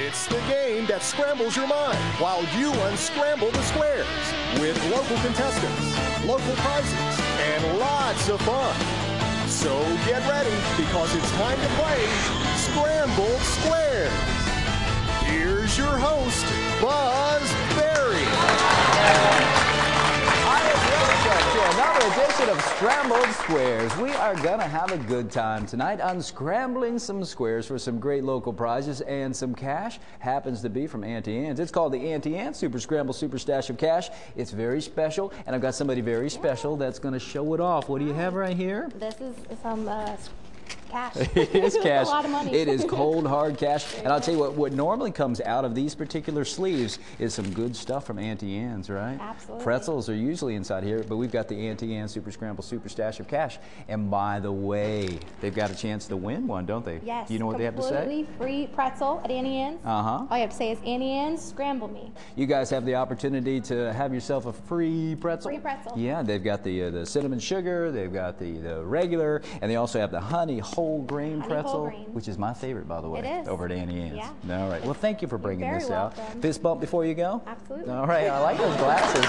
It's the game that scrambles your mind while you unscramble the squares with local contestants, local prizes, and lots of fun. So get ready because it's time to play Sqrambled Squares. Here's your host, Buzz Berry. To another edition of Sqrambled Squares. We are going to have a good time tonight unscrambling some squares for some great local prizes and some cash. Happens to be from Auntie Anne's. It's called the Auntie Anne's Super Scramble Super Stash of Cash. It's very special, and I've got somebody very special that's going to show it off. What do you have right here? This is some cash. It is cash. A lot of money. It is cold, hard cash. And I'll tell you what normally comes out of these particular sleeves is some good stuff from Auntie Anne's, right? Absolutely. Pretzels are usually inside here, but we've got the Auntie Anne's Super Scramble Super Stash of Cash. And by the way, they've got a chance to win one, don't they? Yes. Do you know what they have to say? Completely free pretzel at Auntie Anne's. All you have to say is Auntie Anne's, scramble me. You guys have the opportunity to have yourself a free pretzel. Free pretzel. Yeah, they've got the cinnamon sugar, they've got the regular, and they also have the honey whole grain pretzel, which is my favorite, by the way. It is. Over at Auntie Anne's. Yeah. All right. Well, thank you for bringing this out. Welcome. Fist bump before you go? Absolutely. All right. I like those glasses.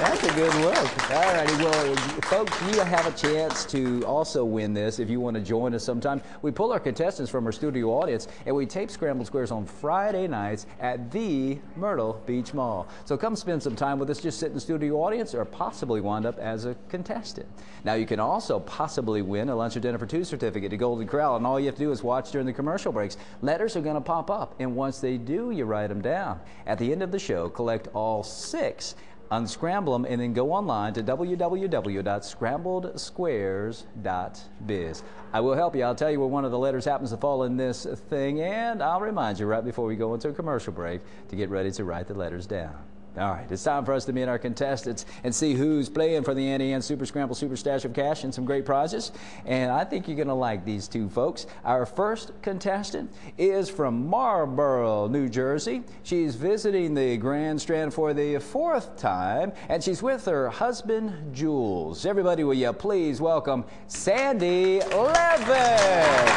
That's a good look. All righty. Well, folks, you have a chance to also win this if you want to join us sometime. We pull our contestants from our studio audience, and we tape Scrambled Squares on Friday nights at the Myrtle Beach Mall. So come spend some time with us. Just sit in the studio audience or possibly wind up as a contestant. Now, you can also possibly win a lunch or dinner for two certificate to Golden Corral, and all you have to do is watch during the commercial breaks. Letters are going to pop up, and once they do, you write them down. At the end of the show, collect all 6, unscramble them, and then go online to www.scrambledsquares.biz. I will help you. I'll tell you where one of the letters happens to fall in this thing, and I'll remind you right before we go into a commercial break to get ready to write the letters down. All right, it's time for us to meet our contestants and see who's playing for the Auntie Anne's Super Scramble Super Stash of Cash and some great prizes. And I think you're going to like these two folks. Our first contestant is from Marlboro, New Jersey. She's visiting the Grand Strand for the 4th time, and she's with her husband, Jules. Everybody, will you please welcome Sandy Levin.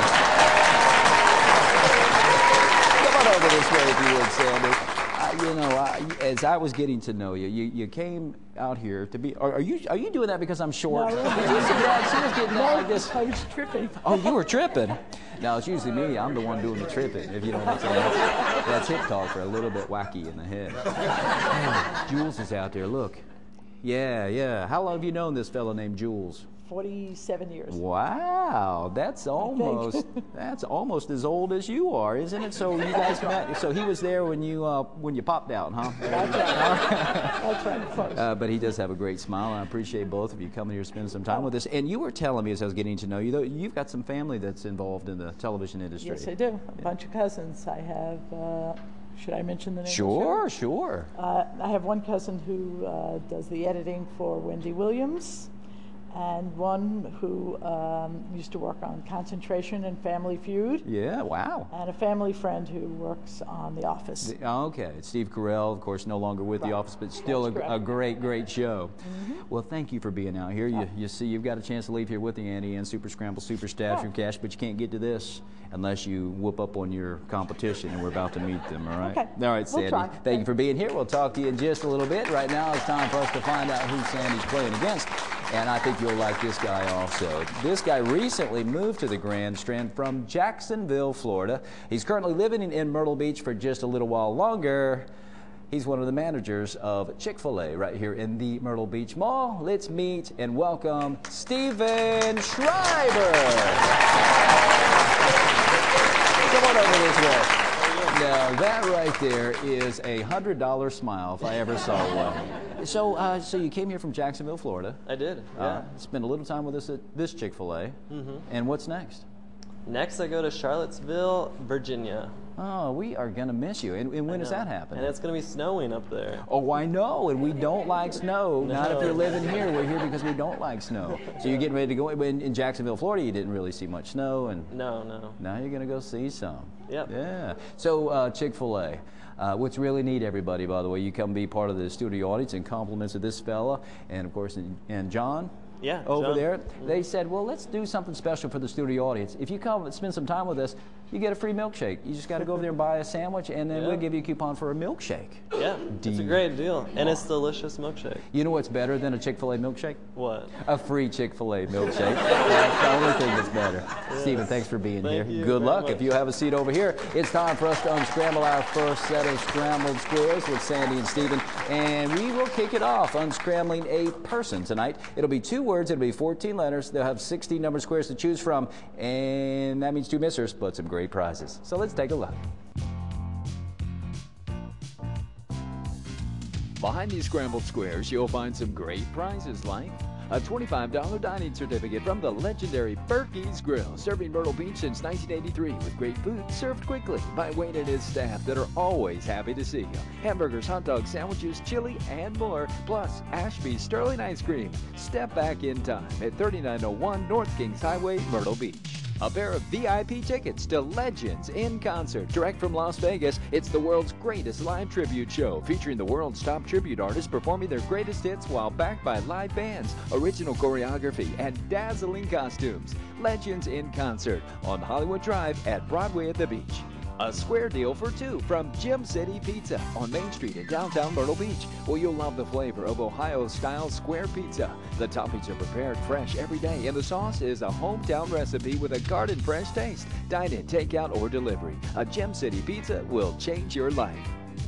Come on over this way if you would, Sandy. You know, as I was getting to know you, you came out here to be. Are you doing that because I'm short? No, she was getting out like this. I was tripping. Oh, you were tripping. Now it's usually me. I'm the one doing the tripping. If you don't understand, that's hip talk for a little bit wacky in the head. Hey, Jules is out there. Look. Yeah. How long have you known this fellow named Jules? 47 years. Wow, that's almost as old as you are, isn't it? So you guys met. So he was there when you popped out, huh? That's right. That's right. Close. But he does have a great smile. I appreciate both of you coming here, spending some time with us. And you were telling me as I was getting to know you, though, you've got some family that's involved in the television industry. Yes, I do. A bunch of cousins. I have. Should I mention the name? Sure. I have one cousin who does the editing for Wendy Williams, and one who used to work on Concentration and Family Feud. Yeah, wow. And a family friend who works on The Office. Okay, Steve Carell, of course, no longer with The Office, but still a great show. Well, thank you for being out here. You see, you've got a chance to leave here with the Auntie Anne's Super Scramble Super Stash of Cash, but you can't get to this unless you whoop up on your competition, and we're about to meet them, all right? Okay. All right, Sandy. We'll try. Thank you for being here. We'll talk to you in just a little bit. Right now, it's time for us to find out who Sandy's playing against. And I think you'll like this guy also. This guy recently moved to the Grand Strand from Jacksonville, Florida. He's currently living in Myrtle Beach for just a little while longer. He's one of the managers of Chick-fil-A right here in the Myrtle Beach Mall. Let's meet and welcome Steven Schrieber. Come on over this way. Now, that right there is a $100 smile if I ever saw one. So you came here from Jacksonville, Florida. I did, yeah. Spent a little time with us at this Chick-fil-A. And what's next? Next, I go to Charlottesville, Virginia. Oh, we are going to miss you. And when does that happen? And it's going to be snowing up there. Oh, I know, and we don't like snow. No. Not if you're living here. We're here because we don't like snow. So you're getting ready to go. In Jacksonville, Florida, you didn't really see much snow. And No. now you're going to go see some. Yep. Yeah. So Chick-fil-A. What's really neat, everybody, by the way, you come be part of the studio audience and compliments of this fella, and of course, and John. Yeah, over John. there. They said, well, let's do something special for the studio audience. If you come and spend some time with us, you get a free milkshake. You just got to go over there and buy a sandwich, and then we'll give you a coupon for a milkshake. Yeah, it's a great deal, and it's delicious milkshake. You know what's better than a Chick-fil-A milkshake? What? A free Chick-fil-A milkshake. That's the only thing that's better. Yes. Steven, thanks for being here. Good luck. If you have a seat over here, it's time for us to unscramble our first set of scrambled squares with Sandy and Steven, and we will kick it off unscrambling a person tonight. It'll be 2 words. It'll be 14 letters. They'll have 60 numbered squares to choose from, and that means 2 missers, but some great prizes. So let's take a look. Behind these scrambled squares, you'll find some great prizes like a $25 dining certificate from the legendary Berkey's Grill, serving Myrtle Beach since 1983 with great food served quickly by Wayne and his staff that are always happy to see you. Hamburgers, hot dogs, sandwiches, chili, and more, plus Ashby's Sterling Ice Cream. Step back in time at 3901 North Kings Highway, Myrtle Beach. A pair of VIP tickets to Legends in Concert, direct from Las Vegas. It's the world's greatest live tribute show, featuring the world's top tribute artists performing their greatest hits while backed by live bands, original choreography, and dazzling costumes. Legends in Concert on Hollywood Drive at Broadway at the Beach. A square deal for 2 from Gym City Pizza on Main Street in downtown Myrtle Beach. Well, you'll love the flavor of Ohio-style square pizza. The toppings are prepared fresh every day, and the sauce is a hometown recipe with a garden-fresh taste. Dine in, takeout, or delivery. A Gym City Pizza will change your life.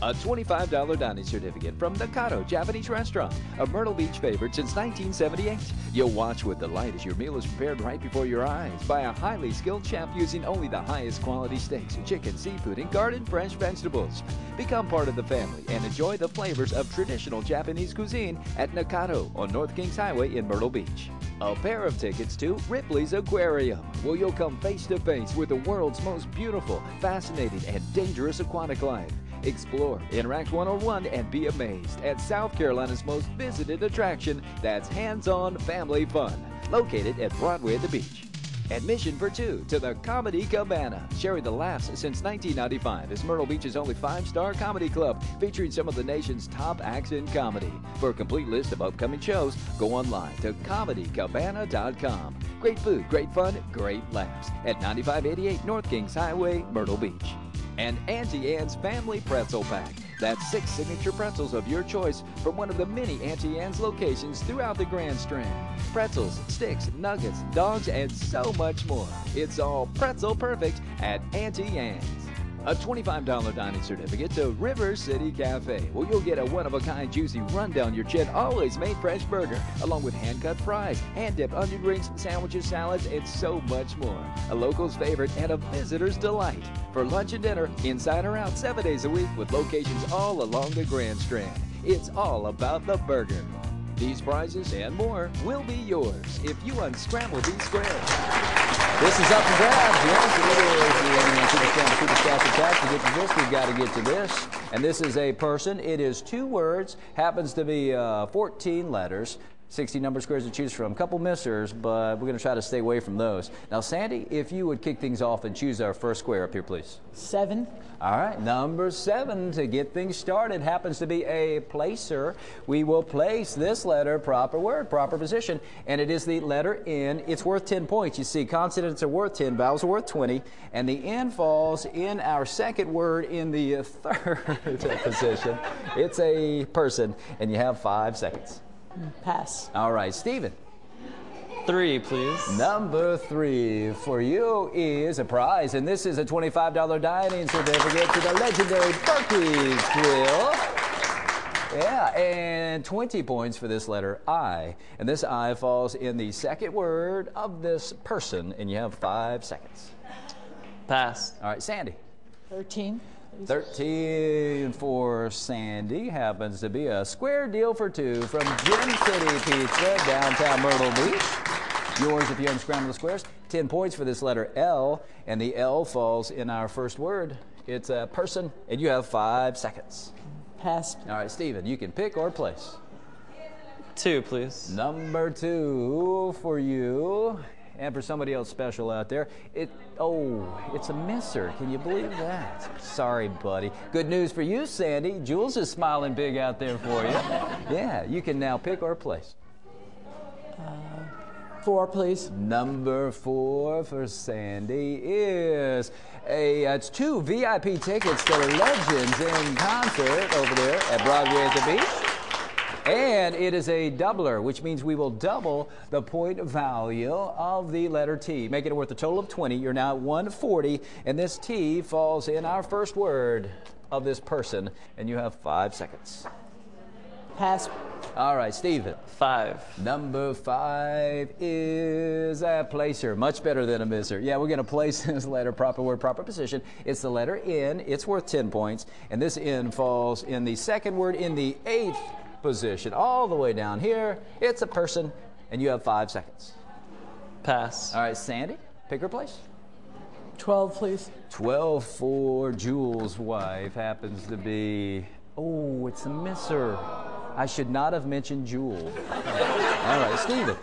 A $25 dining certificate from Nakado Japanese Restaurant, a Myrtle Beach favorite since 1978. You'll watch with delight as your meal is prepared right before your eyes by a highly skilled chef using only the highest quality steaks, chicken, seafood, and garden-fresh vegetables. Become part of the family and enjoy the flavors of traditional Japanese cuisine at Nakado on North Kings Highway in Myrtle Beach. A pair of tickets to Ripley's Aquarium, where you'll come face-to-face with the world's most beautiful, fascinating, and dangerous aquatic life. Explore, interact one-on-one, and be amazed at South Carolina's most visited attraction that's hands-on family fun, located at Broadway at the Beach. Admission for 2 to the Comedy Cabana, sharing the laughs since 1995 as Myrtle Beach's only 5-star comedy club, featuring some of the nation's top acts in comedy. For a complete list of upcoming shows, go online to comedycabana.com. Great food, great fun, great laughs at 9588 North Kings Highway, Myrtle Beach. And Auntie Anne's Family Pretzel Pack. That's 6 signature pretzels of your choice from one of the many Auntie Anne's locations throughout the Grand Strand. Pretzels, sticks, nuggets, dogs, and so much more. It's all pretzel perfect at Auntie Anne's. A $25 dining certificate to River City Cafe, where you'll get a one-of-a-kind juicy run-down-your-chin, always made fresh burger, along with hand-cut fries, hand-dipped onion rings, sandwiches, salads, and so much more. A local's favorite and a visitor's delight. For lunch and dinner, inside or out, 7 days a week, with locations all along the Grand Strand. It's all about the burger. These prizes and more will be yours if you unscramble these squares. This is up for grabs. Yes, it is. To get to this, we've got to get to this. And this is a person. It is 2 words. Happens to be 14 letters. 60 number squares to choose from. A couple missers, but we're going to try to stay away from those. Now, Sandy, if you would kick things off and choose our first square up here, please. 7. All right, number 7 to get things started happens to be a placer. We will place this letter, proper word, proper position, and it is the letter N. It's worth 10 points. You see, consonants are worth 10, vowels are worth 20, and the N falls in our second word in the 3rd position. It's a person, and you have 5 seconds. Pass. All right, Steven. 3, please. Number 3 for you is a prize, and this is a $25 dining certificate to the legendary Berkey's Grill. Yeah, and 20 points for this letter I. And this I falls in the second word of this person, and you have 5 seconds. Pass. All right, Sandy. 13. 13 for Sandy happens to be a square deal for 2 from Gym City Pizza, downtown Myrtle Beach. Yours if you unscramble the squares. 10 points for this letter L, and the L falls in our first word. It's a person, and you have 5 seconds. Pass. All right, Steven, you can pick or place. 2, please. Number 2 for you. And for somebody else special out there, it's a misser. Can you believe that? Sorry, buddy. Good news for you, Sandy. Jules is smiling big out there for you. Yeah, you can now pick or place. 4, please. Number 4 for Sandy is it's 2 VIP tickets to Legends in concert over there at Broadway at the Beach. And it is a doubler, which means we will double the point value of the letter T, making it worth a total of 20. You're now at 140, and this T falls in our first word of this person, and you have 5 seconds. Pass. All right, Steven. 5. Number 5 is a placer. Much better than a misser. Yeah, we're going to place this letter, proper word, proper position. It's the letter N. It's worth 10 points, and this N falls in the second word in the 8th position, all the way down here. It's a person, and you have 5 seconds. Pass. All right, Sandy, pick her place. 12, please. 12 for Jules' wife happens to be, oh, it's a misser. I should not have mentioned Jules. All right, Steven.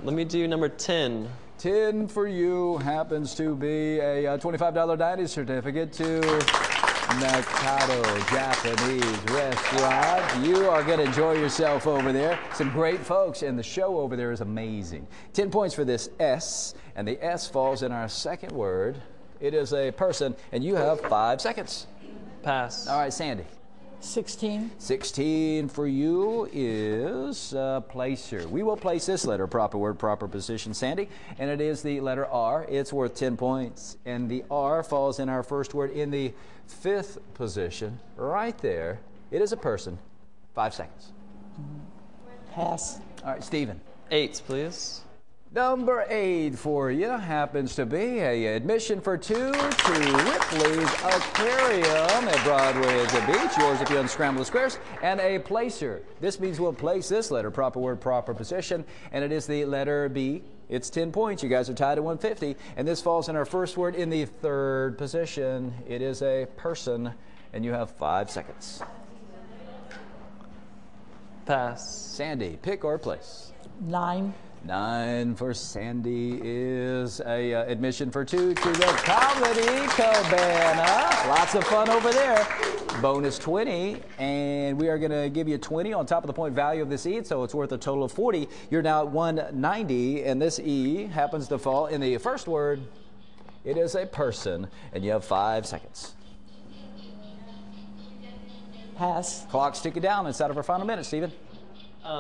Let me do number 10. 10 for you happens to be a $25 dining certificate to Nakado Japanese Restaurant. You are going to enjoy yourself over there. Some great folks, and the show over there is amazing. 10 points for this S, and the S falls in our second word. It is a person, and you have 5 seconds. Pass. All right, Sandy. 16. 16 for you is placer. We will place this letter, proper word, proper position, Sandy, and it is the letter R. It's worth 10 points, and the R falls in our first word in the 5th position, right there. It is a person. 5 seconds. Pass. All right, Steven. 8, please. Number 8 for you happens to be a admission for 2 to Ripley's Aquarium at Broadway at the Beach. Yours if you unscramble the squares. And a placer. This means we'll place this letter, proper word, proper position, and it is the letter B. It's 10 points. You guys are tied at 150, and this falls in our first word in the 3rd position. It is a person, and you have 5 seconds. Pass. Sandy, pick or place. 9. 9 for Sandy is a admission for 2 to the Comedy Cabana. Lots of fun over there. Bonus 20, and we are going to give you 20 on top of the point value of this E, so it's worth a total of 40. You're now at 190, and this E happens to fall in the first word. It is a person, and you have 5 seconds. Pass. Clock's ticking down. It's out of our final minute, Steven.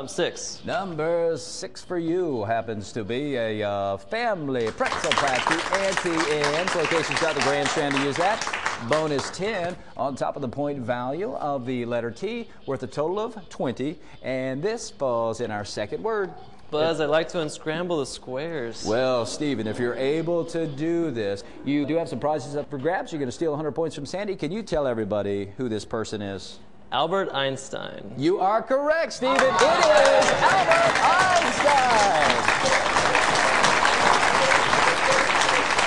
6. Number 6 for you happens to be a family pretzel patty, Auntie Anne's. Location's got the grandstand to use that. Bonus 10 on top of the point value of the letter T, worth a total of 20. And this falls in our second word. Buzz, I like to unscramble the squares. Well, Steven, if you're able to do this, you do have some prizes up for grabs. You're going to steal 100 points from Sandy. Can you tell everybody who this person is? Albert Einstein. You are correct, Steven. It is Albert Einstein.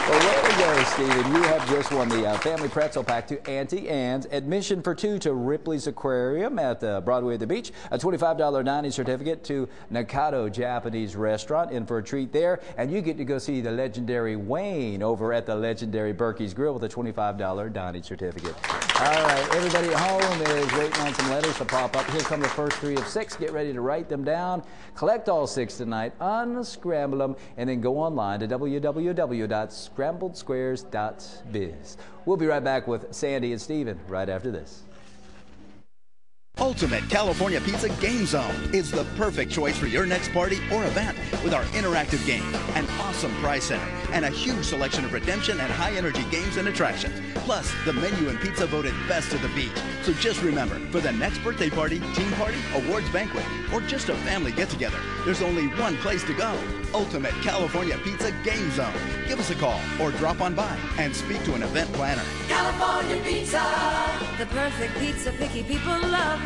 Well, way to go, Steven. You have just won the family pretzel pack to Auntie Anne's, admission for 2 to Ripley's Aquarium at Broadway at the Beach, a $25 dining certificate to Nakado Japanese Restaurant, in for a treat there, and you get to go see the legendary Wayne over at the legendary Berkey's Grill with a $25 dining certificate. All right, everybody at home is waiting on some letters to pop up. Here come the first 3 of 6. Get ready to write them down. Collect all 6 tonight, unscramble them, and then go online to www.scrambledsquares.biz. We'll be right back with Sandy and Steven right after this. Ultimate California Pizza Game Zone is the perfect choice for your next party or event with our interactive game, an awesome prize center, and a huge selection of redemption and high-energy games and attractions. Plus, the menu and pizza voted best of the beach. So just remember, for the next birthday party, team party, awards banquet, or just a family get-together, there's only one place to go. Ultimate California Pizza Game Zone. Give us a call or drop on by and speak to an event planner. California Pizza, the perfect pizza picky people love.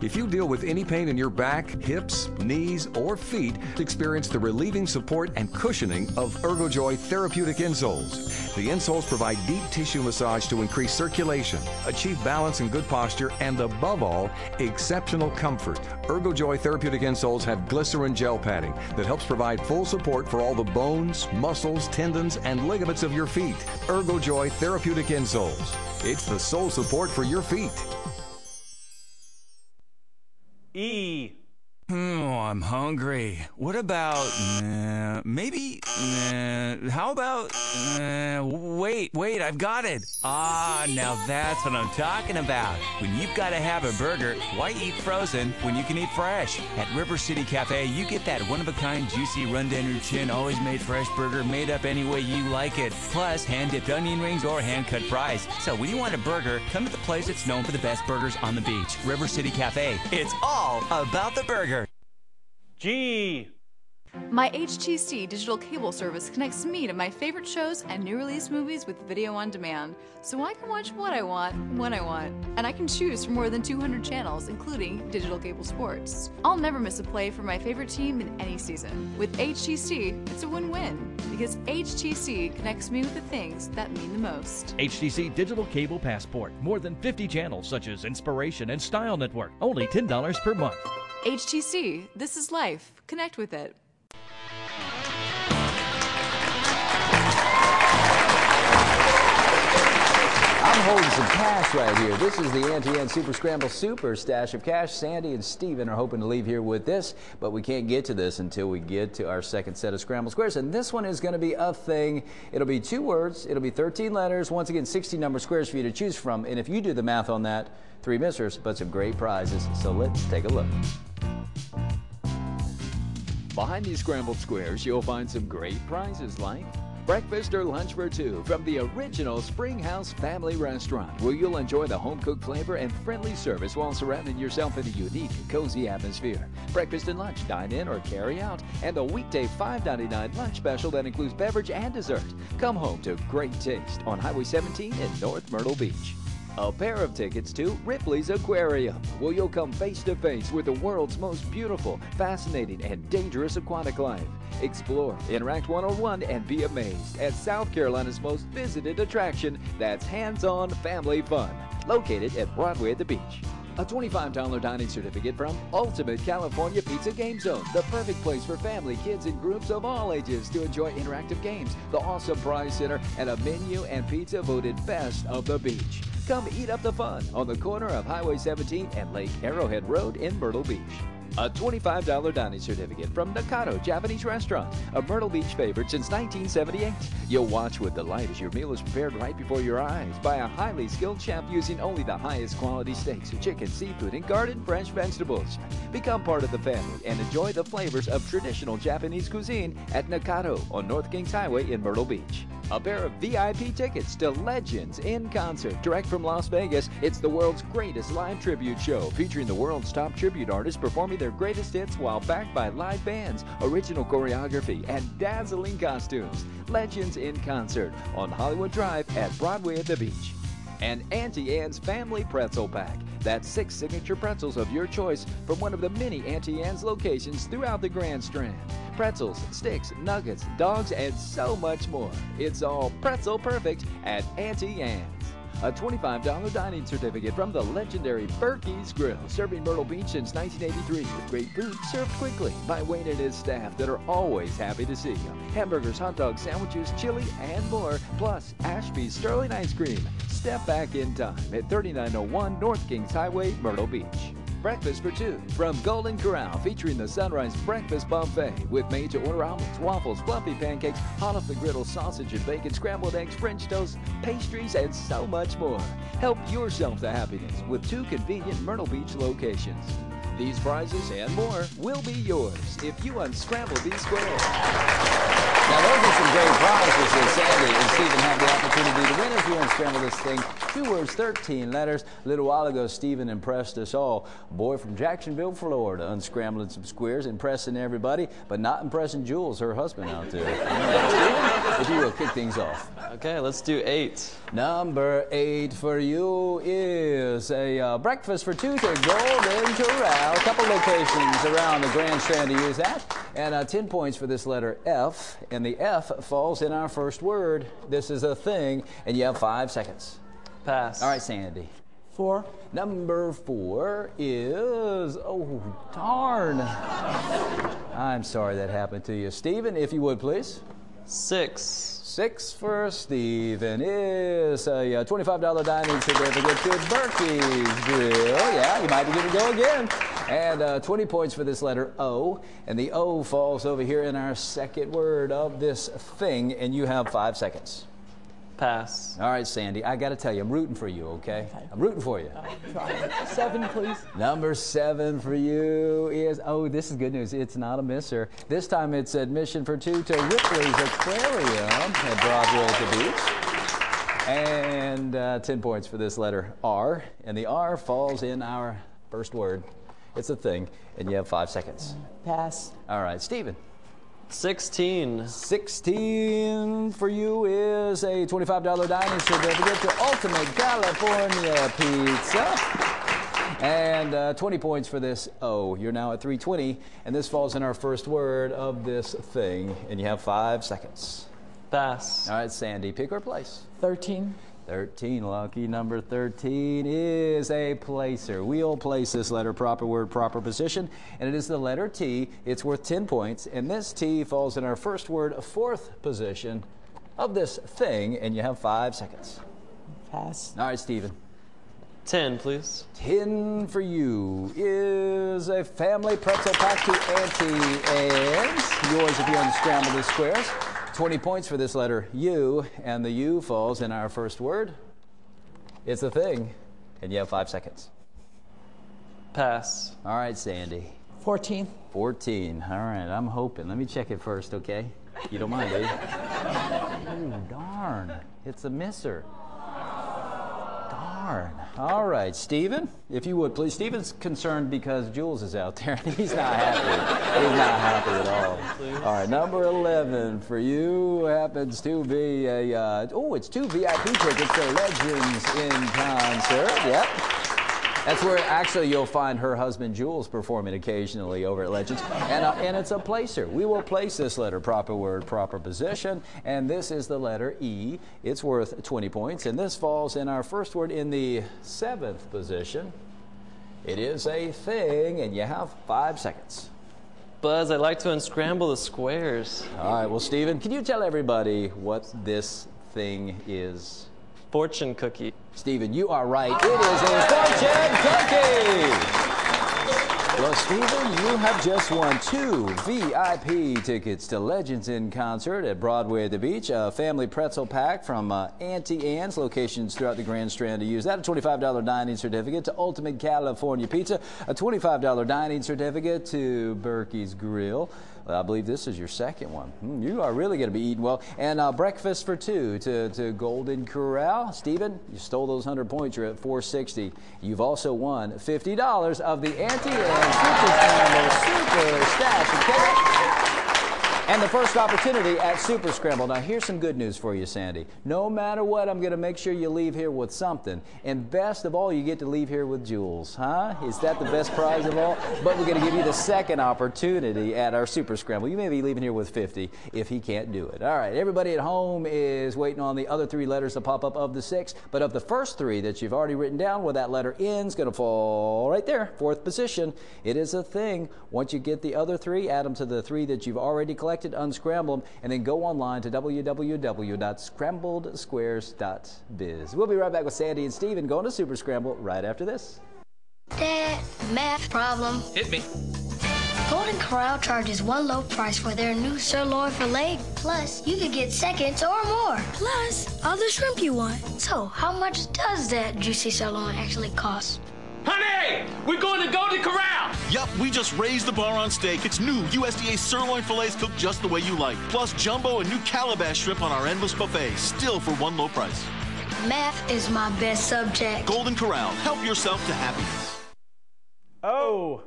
If you deal with any pain in your back, hips, knees, or feet, experience the relieving support and cushioning of ErgoJoy therapeutic insoles. The insoles provide deep tissue massage to increase circulation, achieve balance and good posture, and above all, exceptional comfort. ErgoJoy therapeutic insoles have glycerin gel padding that helps provide full support for all the bones, muscles, tendons, and ligaments of your feet. ErgoJoy therapeutic insoles. It's the sole support for your feet. I'm hungry. What about, maybe, how about, wait, I've got it. Now that's what I'm talking about. When you've got to have a burger, why eat frozen when you can eat fresh? At River City Cafe, you get that one-of-a-kind, juicy, run-down-your-chin, always-made fresh burger made up any way you like it. Plus, hand-dipped onion rings or hand-cut fries. So when you want a burger, come to the place that's known for the best burgers on the beach. River City Cafe. It's all about the burger. G. My HTC digital cable service connects me to my favorite shows and new release movies with video on demand, so I can watch what I want, when I want. And I can choose from more than 200 channels, including digital cable sports. I'll never miss a play for my favorite team in any season. With HTC, it's a win-win, because HTC connects me with the things that mean the most. HTC Digital Cable Passport. More than 50 channels such as Inspiration and Style Network. Only $10 per month. HTC, this is life. Connect with it. I'm holding some cash right here. This is the Auntie Anne's Super Scramble Super Stash of Cash. Sandy and Steven are hoping to leave here with this, but we can't get to this until we get to our second set of Scramble Squares. And this one is going to be a thing. It'll be 2 words. It'll be 13 letters. Once again, 60 number squares for you to choose from. And if you do the math on that, 3 missers, but some great prizes. So let's take a look. Behind these scrambled squares, you'll find some great prizes like breakfast or lunch for 2 from the original Springhouse Family Restaurant, where you'll enjoy the home-cooked flavor and friendly service while surrounding yourself in a unique, cozy atmosphere. Breakfast and lunch, dine in or carry out, and a weekday $5.99 lunch special that includes beverage and dessert. Come home to great taste on Highway 17 in North Myrtle Beach. A pair of tickets to Ripley's Aquarium, where you'll come face to face with the world's most beautiful, fascinating, and dangerous aquatic life. Explore, interact one-on-one, and be amazed at South Carolina's most visited attraction that's hands-on family fun, located at Broadway at the beach. A $25 dining certificate from Ultimate California Pizza Game Zone, the perfect place for family, kids, and groups of all ages to enjoy interactive games, the awesome prize center, and a menu and pizza voted best of the beach. Come eat up the fun on the corner of Highway 17 and Lake Arrowhead Road in Myrtle Beach. A $25 dining certificate from Nakado Japanese Restaurant, a Myrtle Beach favorite since 1978. You'll watch with delight as your meal is prepared right before your eyes by a highly skilled chef using only the highest quality steaks, chicken, seafood, and garden fresh vegetables. Become part of the family and enjoy the flavors of traditional Japanese cuisine at Nakado on North Kings Highway in Myrtle Beach. A pair of VIP tickets to Legends in Concert, direct from Las Vegas. It's the world's greatest live tribute show, featuring the world's top tribute artists performing their greatest hits while backed by live bands, original choreography, and dazzling costumes. Legends in Concert on Hollywood Drive at Broadway at the beach. And Auntie Anne's Family Pretzel Pack. That's 6 signature pretzels of your choice from one of the many Auntie Anne's locations throughout the Grand Strand. Pretzels, sticks, nuggets, dogs, and so much more. It's all pretzel perfect at Auntie Anne's. A $25 dining certificate from the legendary Berkey's Grill, serving Myrtle Beach since 1983 with great food served quickly by Wayne and his staff that are always happy to see you. Hamburgers, hot dogs, sandwiches, chili, and more, plus Ashby's Sterling Ice Cream. Step back in time at 3901 North Kings Highway, Myrtle Beach. Breakfast for 2 from Golden Corral, featuring the Sunrise Breakfast Buffet with made-to-order omelets, waffles, fluffy pancakes, hot off the griddle sausage and bacon, scrambled eggs, French toast, pastries, and so much more. Help yourself to happiness with 2 convenient Myrtle Beach locations. These prizes and more will be yours if you unscramble these squares. Now, those are some great prizes that Sandy and Steven have the opportunity to win if you unscramble this thing. 2 words, 13 letters. A little while ago, Steven impressed us all. A boy from Jacksonville, Florida, unscrambling some squares, impressing everybody, but not impressing Jules, her husband, out there. Steven, if you will, kick things off. Okay, let's do 8. Number 8 for you is a breakfast for 2 to Golden Corral. A couple locations around the Grand Strand to use that. And 10 points for this letter F. And the F falls in our first word. This is a thing, and you have 5 seconds. Pass. All right, Sandy. 4. Number 4 is, oh, darn. I'm sorry that happened to you. Steven, if you would, please. 6. 6 for Steven is a $25 dining certificate to Berkey's Grill. Yeah, you might be going to go again. And 20 points for this letter O. And the O falls over here in our second word of this thing. And you have 5 seconds. Pass. All right, Sandy, I got to tell you, I'm rooting for you, okay? I'm rooting for you. 7, please. Number 7 for you is, oh, this is good news. It's not a misser. This time it's admission for 2 to Ripley's Aquarium at Broadway at the beach. And 10 points for this letter R. And the R falls in our first word. It's a thing, and you have 5 seconds. Pass. All right, Steven. 16. 16 for you is a $25 dining certificate to Ultimate California Pizza. And 20 points for this O. You're now at 320, and this falls in our first word of this thing, and you have 5 seconds. Pass. All right, Sandy, pick or place. 13. 13, lucky number 13 is a placer. We'll place this letter, proper word, proper position, and it is the letter T. It's worth 10 points, and this T falls in our first word, fourth position of this thing, and you have 5 seconds. Pass. All right, Steven. 10, please. 10 for you is a family pretzel pack to Auntie Anne's. Yours if you're on Sqrambled Squares. 20 points for this letter U, and the U falls in our first word. It's a thing, and you have 5 seconds. Pass. All right, Sandy. 14. 14. All right, I'm hoping. Let me check it first, okay? You don't mind, do you? Oh, darn. It's a misser. Darn. All right, Steven, if you would, please. Steven's concerned because Jules is out there, and he's not happy. He's not happy at all. Please. All right, number 11 for you happens to be a, it's 2 VIP tickets to Legends in Concert. Yep. That's where actually you'll find her husband Jules performing occasionally over at Legends. And it's a placer. We will place this letter, proper word, proper position. And this is the letter E. It's worth 20 points. And this falls in our first word in the 7th position. It is a thing, and you have 5 seconds. Buzz, I'd like to unscramble the squares. All right, well, Steven, can you tell everybody what this thing is? Fortune cookie. Steven, you are right. It is a fortune cookie. Well, Steven, you have just won 2 VIP tickets to Legends in Concert at Broadway at the Beach, a family pretzel pack from Auntie Anne's, locations throughout the Grand Strand to use that, a $25 dining certificate to Ultimate California Pizza, a $25 dining certificate to Berkey's Grill. I believe this is your second one. You are really going to be eating well. And breakfast for 2 to Golden Corral. Steven, you stole those 100 points. You're at 460. You've also won $50 of the Auntie Anne's Super Stash of Cash. And the first opportunity at Super Scramble. Now, here's some good news for you, Sandy. No matter what, I'm going to make sure you leave here with something. And best of all, you get to leave here with Jules, huh? Is that the best prize of all? But we're going to give you the second opportunity at our Super Scramble. You may be leaving here with 50 if he can't do it. All right, everybody at home is waiting on the other 3 letters to pop up of the 6. But of the first 3 that you've already written down, where that letter ends, going to fall right there, 4th position. It is a thing. Once you get the other 3, add them to the 3 that you've already collected, unscramble them, and then go online to www.scrambledsquares.biz. We'll be right back with Sandy and Steven going to Super Scramble right after this. Dad, math problem. Hit me. Golden Corral charges one low price for their new sirloin filet. Plus, you could get seconds or more. Plus, all the shrimp you want. So, how much does that juicy sirloin actually cost? Honey, we're going to Golden Corral. Yup, we just raised the bar on steak. It's new USDA sirloin fillets cooked just the way you like. Plus jumbo and new calabash shrimp on our endless buffet, still for one low price. Math is my best subject. Golden Corral, help yourself to happiness. Oh.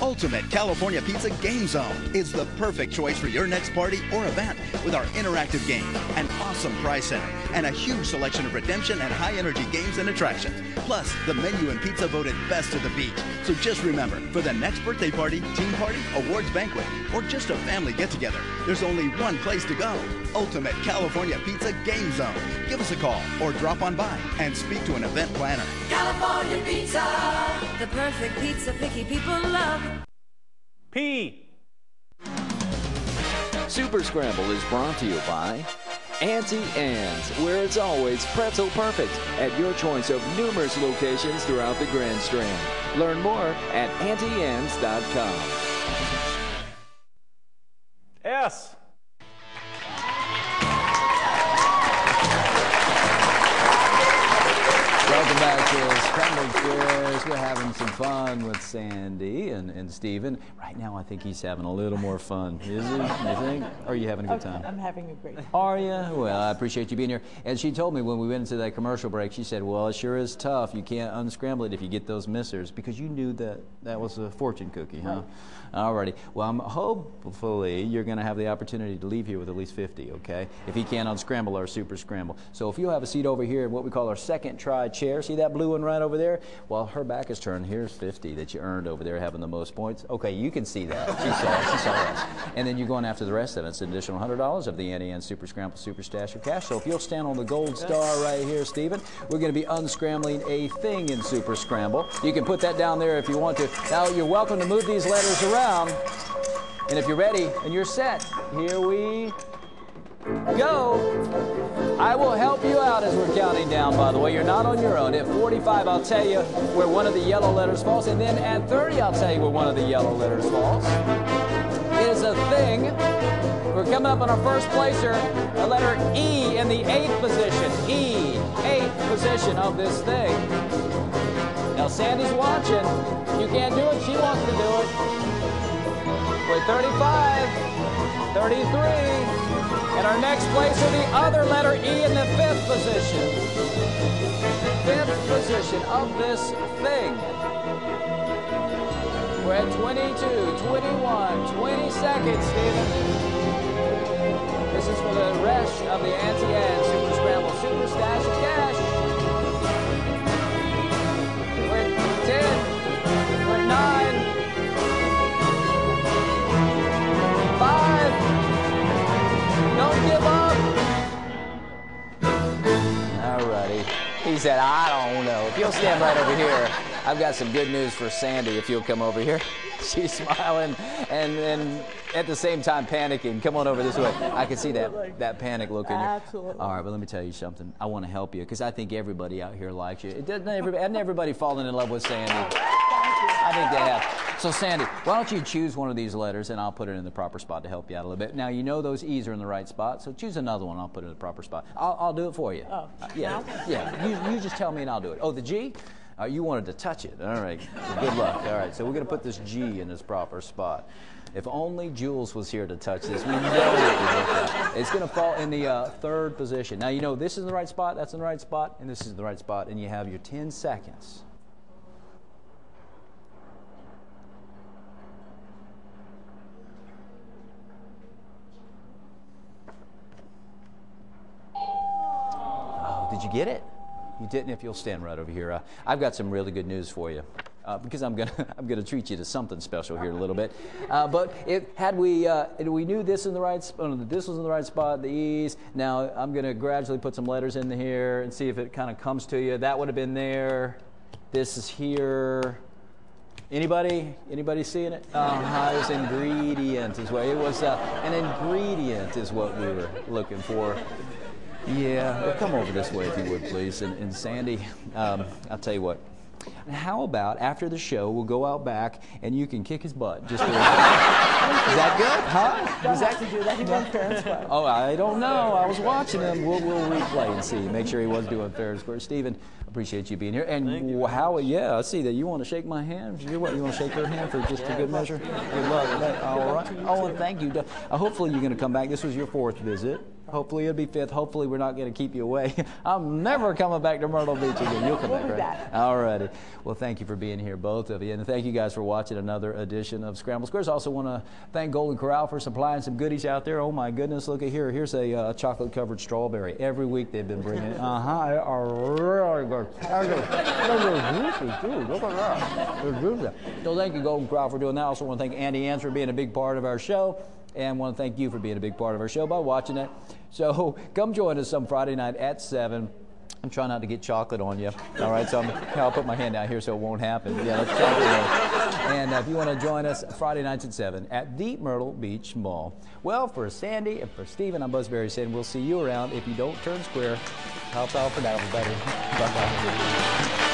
Ultimate California Pizza Game Zone is the perfect choice for your next party or event with our interactive game, an awesome prize center, and a huge selection of redemption and high-energy games and attractions. Plus, the menu and pizza voted best of the beach. So just remember, for the next birthday party, team party, awards banquet, or just a family get-together, there's only one place to go. Ultimate California Pizza Game Zone. Give us a call or drop on by and speak to an event planner. California Pizza, the perfect pizza picky people love. P. Super Scramble is brought to you by Auntie Anne's, where it's always pretzel perfect at your choice of numerous locations throughout the Grand Strand. Learn more at AuntieAnne's.com. S. Welcome back to Sqrambled Scuares. We're having some fun with Sandy and Steven. Right now, I think he's having a little more fun. Is he? You think? Or are you having a good time? I'm having a great time. Are you? Well, I appreciate you being here. And she told me when we went into that commercial break, she said, well, it sure is tough. You can't unscramble it if you get those missers, because you knew that that was a fortune cookie, huh? Right. Alrighty. Well, hopefully you're going to have the opportunity to leave here with at least 50, okay? If he can't unscramble our Super Scramble. So if you'll have a seat over here in what we call our second try chair, see that blue one right over there? Well, her back is turned. Here's 50 that you earned over there having the most points. Okay, you can see that. She saw us. And then you're going after the rest of it. It's an additional $100 of the Auntie Anne's Super Scramble Super Stash of Cash. So if you'll stand on the gold star right here, Steven, we're going to be unscrambling a thing in Super Scramble. You can put that down there if you want to. Now, you're welcome to move these letters around. And if you're ready and you're set, here we go. I will help you out as we're counting down, by the way. You're not on your own. At 45, I'll tell you where one of the yellow letters falls. And then at 30, I'll tell you where one of the yellow letters falls. It is a thing. We're coming up on our first placer, a letter E in the 8th position. E, 8th position of this thing. Now, Sandy's watching. You can't do it. She wants to do it. With 35, 33, and our next placer, the other letter E in the 5th position. 5th position of this thing. We're at 22, 21, 20 seconds, Steven. This is for the rest of the Auntie Anne's Super Scramble Super Stash of Cash. We're at 10, we're at 9, 5, don't give up. Alrighty. He said, I don't know. If you'll stand right over here, I've got some good news for Sandy if you'll come over here. She's smiling and at the same time panicking. Come on over this way. I can see that panic look in you. Absolutely. All right, but let me tell you something. I want to help you because I think everybody out here likes you. Hasn't everybody fallen in love with Sandy? I think they have. So, Sandy, why don't you choose one of these letters, and I'll put it in the proper spot to help you out a little bit. Now, you know those E's are in the right spot, so choose another one. I'll put it in the proper spot. I'll do it for you. Oh, yeah. You just tell me, and I'll do it. Oh, the G? You wanted to touch it. All right. Well, good luck. All right. So we're going to put this G in its proper spot. If only Jules was here to touch this. We know it would work. It's going to fall in the 3rd position. Now, you know this is in the right spot, that's in the right spot, and this is in the right spot, and you have your 10 seconds. Oh, did you get it? You didn't. If you'll stand right over here, I've got some really good news for you, because I'm gonna treat you to something special here in a little bit. But we knew this in the right this was in the right spot, the E's. Now I'm gonna gradually put some letters in here and see if it kind of comes to you. That would have been there. This is here. Anybody seeing it? It was ingredient is what it was. An ingredient is what we were looking for. Yeah, well, come over this way if you would, please. And Sandy, I'll tell you what. How about after the show, we'll go out back and you can kick his butt. Just is that good? Huh? Don't have to do that. He went fair and square. Oh, I don't know. I was watching him. We'll replay and see. Make sure he was doing fair and square. Steven, appreciate you being here. And how? Yeah, I see that. You want to shake my hand? You want to shake her hand for just a good measure? Good luck. All right. Oh, and thank you. Hopefully you're going to come back. This was your 4th visit. Hopefully it'll be 5th. Hopefully we're not going to keep you away. I'm never coming back to Myrtle Beach again. You'll come back, right? All righty. Well, thank you for being here, both of you. And thank you guys for watching another edition of Sqrambled Squares. Also want to thank Golden Corral for supplying some goodies out there. Oh, my goodness. Look at here. Here's a chocolate-covered strawberry. Every week they've been bringing it. They are really good. They're juicy, too. Look at that. They're juicy. So thank you, Golden Corral, for doing that. I also want to thank Auntie Anne's for being a big part of our show. And want to thank you for being a big part of our show by watching it. So come join us some Friday night at 7. I'm trying not to get chocolate on you. All right, so I'll put my hand down here so it won't happen. Yeah, let's try it. And if you want to join us Friday nights at 7 at the Myrtle Beach Mall. Well, for Sandy and for Steven, I'm Buzzberry saying we'll see you around. If you don't turn square, help out for now, everybody. Bye-bye.